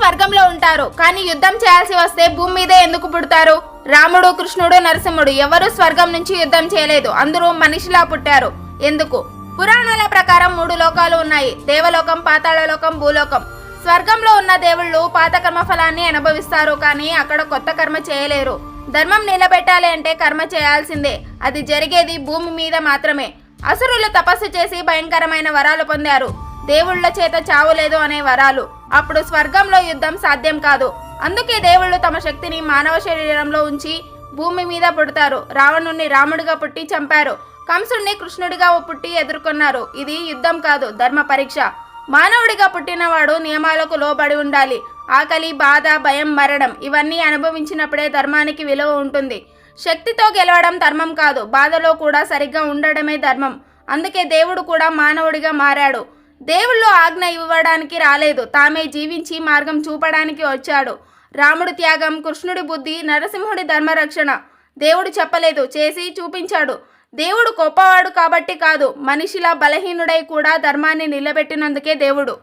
స్వర్గంలో ఉంటారు, కానీ యుద్ధం చేయాల్సి వస్తే భూమి మీదే ఎందుకు పుడతారు? రాముడు, కృష్ణుడు, నరసింహుడు ఎవరు స్వర్గం నుంచి యుద్ధం చేయలేదు. అందరూ మనిషిలా పుట్టారు. ఎందుకు? పురాణాల ప్రకారం 3 లోకాలు ఉన్నాయి. దేవలోకం, పాతాళలోకం, భూలోకం. స్వర్గంలో ఉన్న దేవుళ్ళు పాత కర్మ ఫలాన్ని అనుభవిస్తారు, కానీ అక్కడ కొత్త కర్మ చేయలేరు. ధర్మం నిలబెట్టాలి అంటే కర్మ చేయాల్సిందే. అది జరిగేది భూమి మీద మాత్రమే. అసురులు తపస్సు చేసి భయంకరమైన వరాలు పొందారు. దేవుళ్ళ చేత చావు లేదు అనే వరాలు. అప్పుడు స్వర్గంలో యుద్ధం సాధ్యం కాదు. అందుకే దేవుళ్ళు తమ శక్తిని మానవ శరీరంలో ఉంచి భూమి మీద పుడతారు. రావణుణ్ణి రాముడిగా పుట్టి చంపారు. కంసుడిని కృష్ణుడిగా పుట్టి ఎదుర్కొన్నారు. ఇది యుద్ధం కాదు, ధర్మ పరీక్ష. మానవుడిగా పుట్టినవాడు నియమాలకు లోబడి ఉండాలి. ఆకలి, బాధ, భయం, మరణం ఇవన్నీ అనుభవించినప్పుడే ధర్మానికి విలువ ఉంటుంది. శక్తితో గెలవడం ధర్మం కాదు, బాధలో కూడా సరిగ్గా ఉండడమే ధర్మం. అందుకే దేవుడు కూడా మానవుడిగా మారాడు. దేవుళ్ళు ఆజ్ఞ ఇవ్వడానికి రాలేదు, తామే జీవించి మార్గం చూపడానికి వచ్చాడు. రాముడి త్యాగం, కృష్ణుడి బుద్ధి, నరసింహుడి ధర్మరక్షణ దేవుడు చెప్పలేదు, చేసి చూపించాడు. దేవుడు గొప్పవాడు కాబట్టి కాదు, మనిషిలా బలహీనుడై కూడా ధర్మాన్ని నిలబెట్టినందుకే దేవుడు.